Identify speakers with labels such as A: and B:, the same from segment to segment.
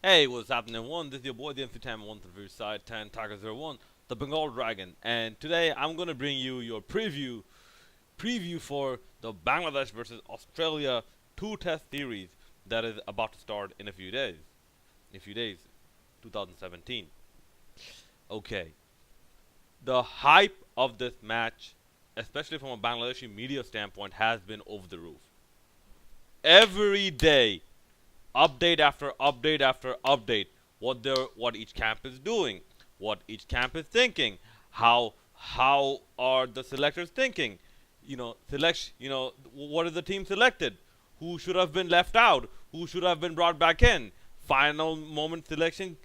A: Hey, what's happening, everyone? This is your boy, the MC Time 1 through side 10 Tiger 01, the Bengal Dragon. And today I'm going to bring you your preview for the Bangladesh versus Australia two-test series that is about to start in a few days. 2017. Okay. The hype of this match, especially from a Bangladeshi media standpoint, has been over the roof. Every day, update after update after update, what each camp is doing, what each camp is thinking, how are the selectors thinking, what is the team selected, who should have been left out, who should have been brought back in, final moment selection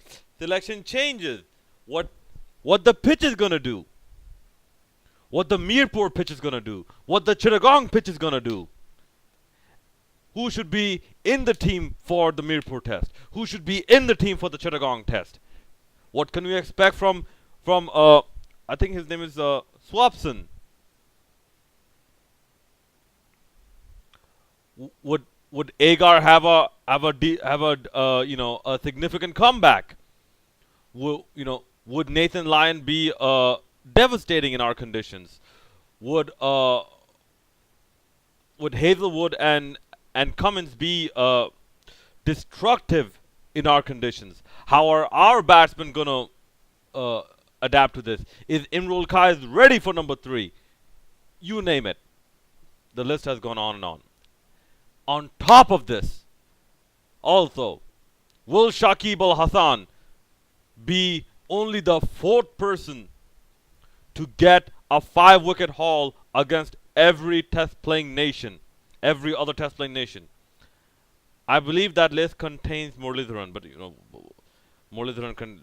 A: changes, what what the pitch is gonna do, what the Mirpur pitch is gonna do, what the Chittagong pitch is gonna do, who should be in the team for the Mirpur test, who should be in the team for the Chittagong test. What can we expect from I think his name is Swapson. Would Agar have a significant comeback? Would Nathan Lyon be devastating in our conditions? Would uh would Hazelwood and Cummins be destructive in our conditions? How are our batsmen gonna uh, adapt to this? Is Imrul Kais ready for number three? You name it. The list has gone on and on. On top of this, also, will Shakib Al Hassan be only the fourth person to get a 5 wicket haul against every test playing nation, every other test playing nation? I believe that list contains Muralidharan, but Muralidharan can,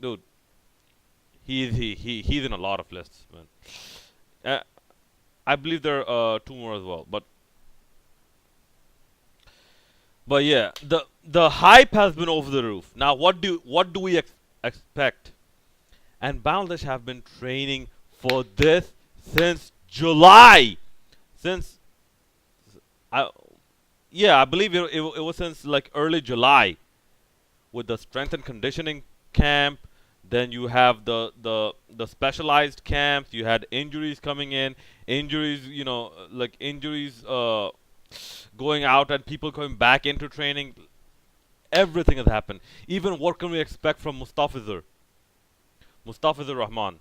A: dude, he's in a lot of lists, man. Uh, I believe there are two more as well, but yeah, the hype has been over the roof. Now, what do we expect? And Bangladesh have been training for this since July, since I yeah, I believe it was since like early July with the strength and conditioning camp. Then you have the specialized camps. You had injuries coming in, injuries, injuries going out and people coming back into training. Everything has happened. Even what can we expect from Mustafizur Rahman?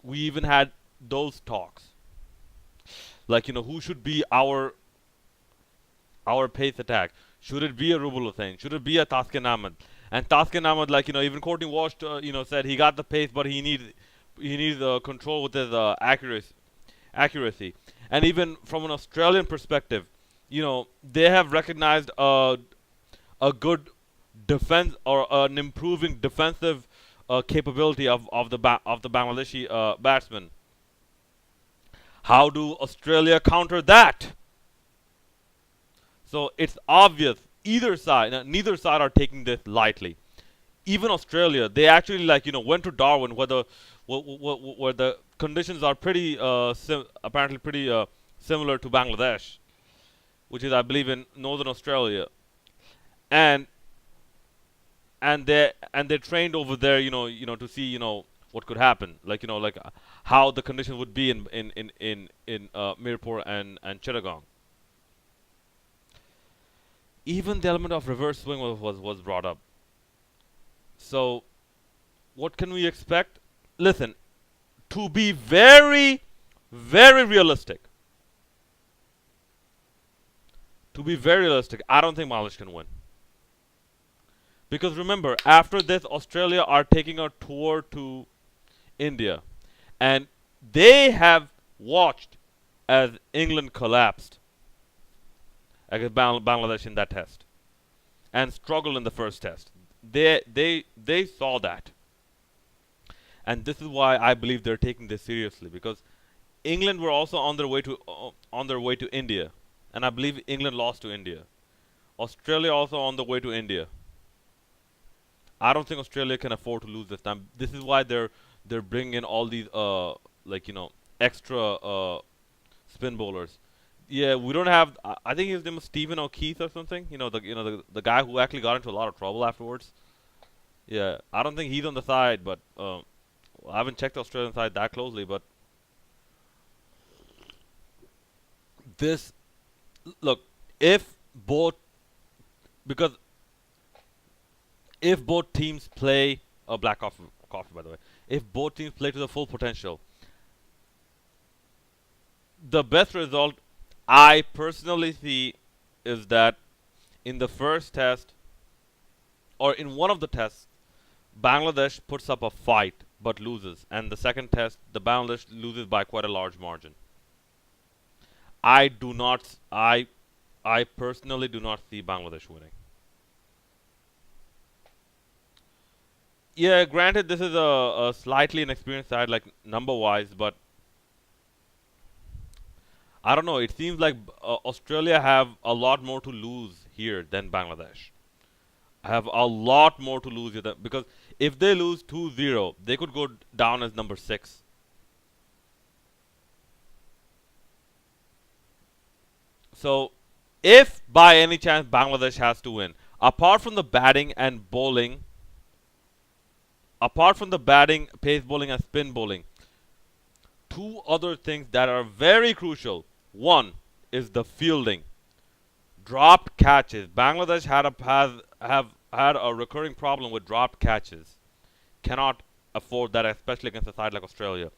A: We even had those talks. Like, who should be our pace attack? Should it be a Rubul Hussain? Should it be a Taskin Ahmed? And Taskin Ahmed, even Courtney Walsh, said he got the pace, but he needs control with his accuracy. And even from an Australian perspective, they have recognized a good defense or an improving defensive capability of the Bangladeshi batsmen. How do Australia counter that? So it's obvious neither side are taking this lightly. Even Australia, they actually went to Darwin where the conditions are apparently pretty similar to Bangladesh, which is I believe in northern Australia, and they trained over there, to see what could happen, how the conditions would be in Mirpur and Chittagong. Even the element of reverse swing was brought up. So what can we expect? Listen, to be very, very realistic, I don't think Malish can win. Because remember, after this, Australia are taking a tour to India, and they have watched as England collapsed against Bangladesh in that test and struggled in the first test. They saw that, and this is why I believe they're taking this seriously, because England were also on their way to India, and I believe England lost to India. Australia also on the way to India. I don't think Australia can afford to lose this time. This is why they're bringing in all these extra spin bowlers. Yeah, we don't have. I think his name was Stephen O'Keefe or something. The guy who actually got into a lot of trouble afterwards. Yeah, I don't think he's on the side, but I haven't checked the Australian side that closely. But this, look, if both because if both teams play black coffee by the way, if both teams play to the full potential, the best result I personally see is that in the first test or in one of the tests, Bangladesh puts up a fight but loses, and the second test, the Bangladesh loses by quite a large margin. I do not. I personally do not see Bangladesh winning. Yeah, granted, this is a slightly inexperienced side, like number wise, but I don't know. It seems like Australia have a lot more to lose here than Bangladesh. Have a lot more to lose here because if they lose 2-0, they could go down as number 6. So, if by any chance Bangladesh has to win, apart from the batting and bowling, apart from the batting, pace bowling, and spin bowling, two other things that are very crucial. One is the fielding, dropped catches. Bangladesh have had a recurring problem with dropped catches. Cannot afford that, especially against a side like Australia.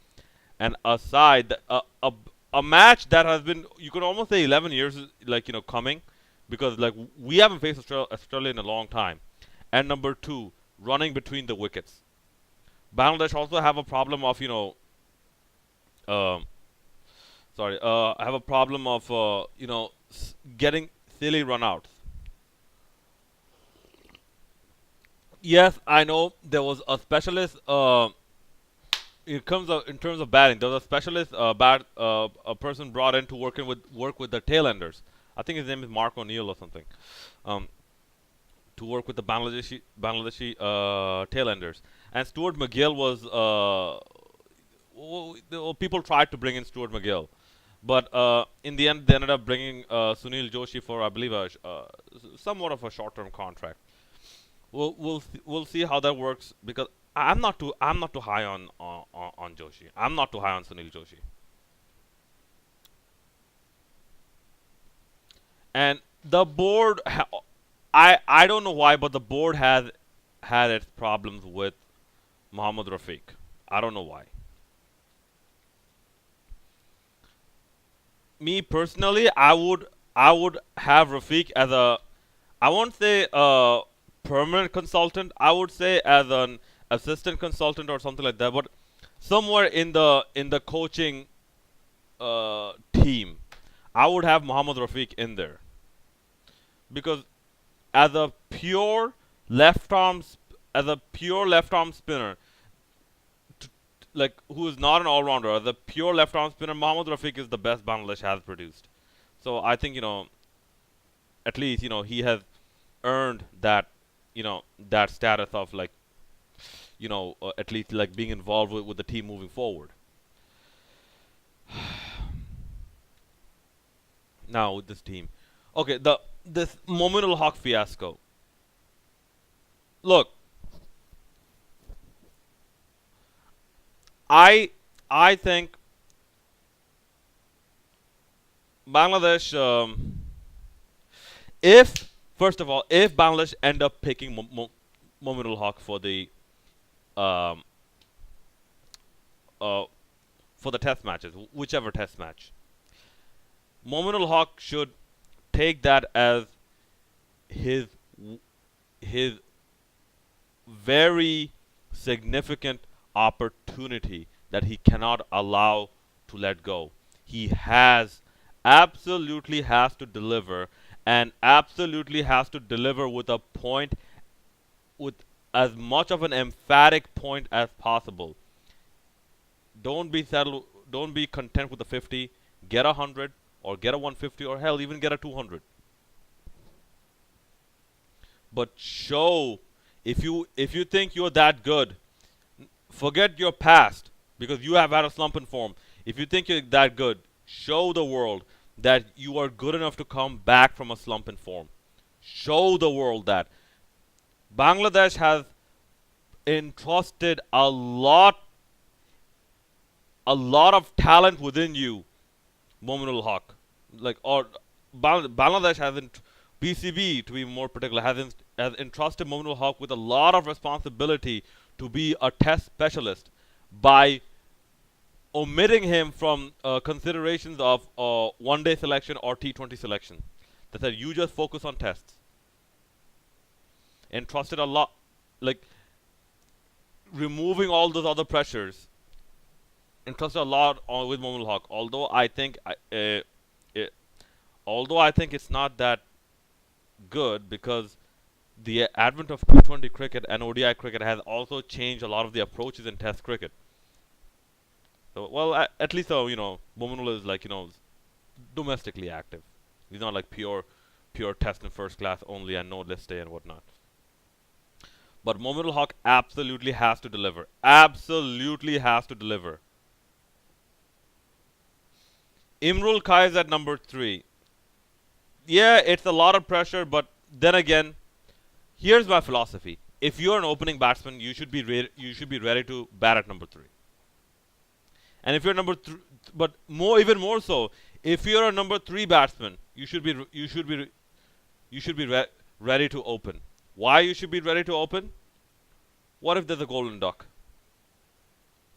A: And a side, a match that has been, you could almost say 11 years, like, coming, because, like, we haven't faced Australia in a long time. And number two, running between the wickets. Bangladesh also have a problem of, um, have a problem of, getting silly runouts. Yes, I know there was a specialist. In terms of batting, there was a specialist a person brought in to work with the tailenders. I think his name is Mark O'Neill or something. Um, to work with the Bangladeshi tailenders. And Stuart McGill was people tried to bring in Stuart McGill, but in the end they ended up bringing Sunil Joshi for, I believe, somewhat of a short-term contract. We'll see how that works because I'm not too high on Joshi. I'm not too high on Sunil Joshi. And the board, I don't know why, but the board has had its problems with Mohammad Rafiq. I don't know why. Me personally, I would have Rafiq as a, I won't say a permanent consultant. I would say as an assistant consultant or something like that. But somewhere in the coaching team, I would have Mohammad Rafiq in there because as a pure left arm as a pure left arm spinner, t- like who is not an all rounder, as a pure left arm spinner, Mohammad Rafiq is the best Bangladesh has produced. So I think at least he has earned that status of like at least like being involved with the team moving forward. Now with this team, okay, the this Mominul Haq fiasco. Look, I I think Bangladesh. If first of all, if Bangladesh end up picking Mominul Haq um, uh, for the test matches, whichever test match, Mominul Haq should take that as his his very significant opportunity that he cannot allow to let go. He absolutely has to deliver and absolutely has to deliver with a point, with as much of an emphatic point as possible. Don't be content with a 50. Get 100 or get a 150 or hell even get a 200. But show, if you think you're that good, forget your past because you have had a slump in form. If you think you're that good, show the world that you are good enough to come back from a slump in form. Show the world that Bangladesh has entrusted a lot of talent within you, Mominul Haq. Like, or Bangladesh hasn't, BCB to be more particular, has entrusted Mominul Haq with a lot of responsibility to be a test specialist by omitting him from considerations of one day selection or T20 selection. They said, you just focus on tests. Entrusted a lot, like, removing all those other pressures, entrusted a lot with Mominul Haq. Although I think it's not that good because the advent of T20 cricket and ODI cricket has also changed a lot of the approaches in Test cricket. So, well, at least Mominul is like domestically active. He's not like pure Test and first class only and no list day and whatnot. But Mominul Haq absolutely has to deliver. Absolutely has to deliver. Imrul Kais at number 3. Yeah, it's a lot of pressure, but then again, here's my philosophy. If you're an opening batsman, you should be ready to bat at number 3. And if you're number 3, but even more so, if you're a number 3 batsman, you should be ready to open. Why you should be ready to open? What if there's a golden duck?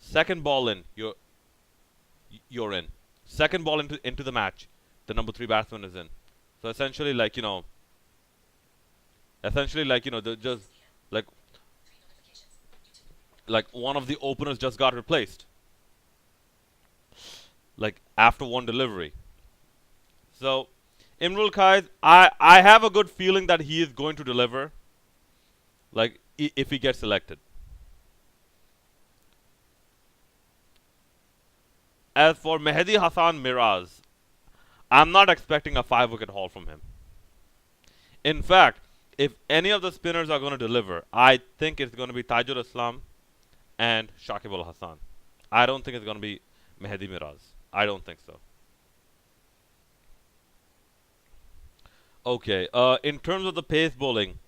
A: Second ball in, you're in. Second ball into the match, the number 3 batsman is in. So essentially, just like one of the openers just got replaced, like after one delivery. So Imrul Kais, I have a good feeling that he is going to deliver, like if he gets selected. As for Mehdi Hassan Miraz, I'm not expecting a 5-wicket haul from him. In fact, if any of the spinners are going to deliver, I think it's going to be Tajul Islam and Shakib Al Hasan. I don't think it's going to be Mehdi Miraz. I don't think so. Okay. In terms of the pace bowling,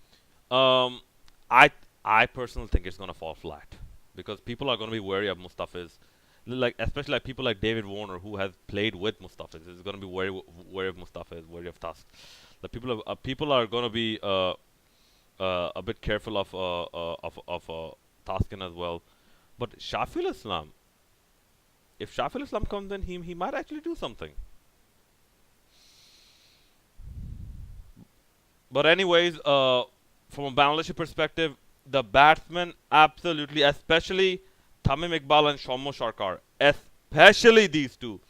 A: um, I I personally think it's going to fall flat because people are going to be wary of Mustafiz, like especially like people like David Warner who has played with Mustafiz is going to be wary of Mustafiz, wary of Tusk. The people are going to be a bit careful of Taskin as well. But Shafil Islam, if Shafil Islam comes in, he might actually do something. But anyways, from a Bangladeshi perspective, the batsmen absolutely, especially Tamim Iqbal and Shommo Sarkar, especially these two,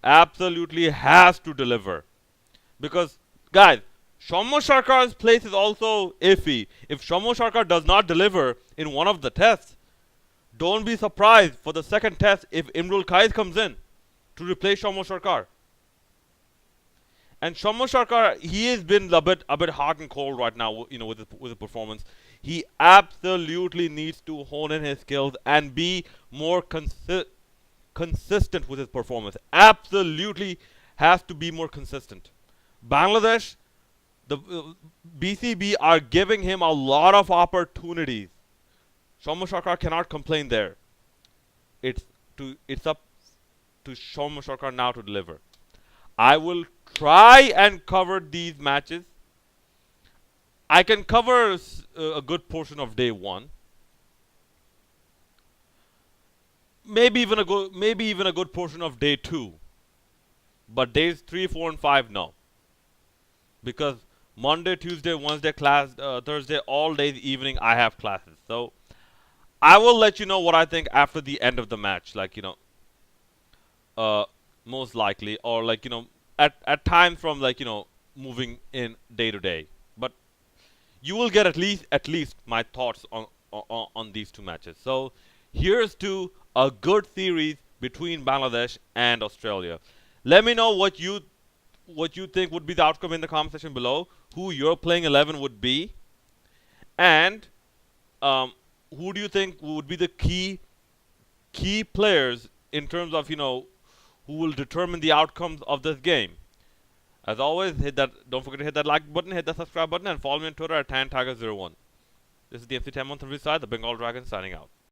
A: absolutely has to deliver. Because, guys, Shommo Sarkar's place is also iffy. If Shommo Sarkar does not deliver in one of the tests, don't be surprised for the second test if Imrul Kais comes in to replace Shommo Sarkar. And Shommo Sarkar, he has been a bit hot and cold right now, with his performance. He absolutely needs to hone in his skills and be more consistent with his performance. Absolutely has to be more consistent. Bangladesh, the BCB are giving him a lot of opportunities. Shommo Sarkar cannot complain there. It's up to Shommo Sarkar now to deliver. I will try and cover these matches. I can cover a good portion of day 1. Maybe even a good portion of day 2. But days 3, 4, and 5, no. Because Monday, Tuesday, Wednesday class, Thursday, all days evening I have classes. So I will let you know what I think after the end of the match. Most likely, or at times from moving in day to day. But you will get at least my thoughts on these two matches. So here's to a good series between Bangladesh and Australia. Let me know what you think would be the outcome in the comment section below. Who your playing 11 would be, and who do you think would be the key players in terms of who will determine the outcomes of this game? As always, hit that. Don't forget to hit that like button, hit that subscribe button, and follow me on Twitter at TanTiger01. This is the MC10 Month Review side, the Bengal Dragon, signing out.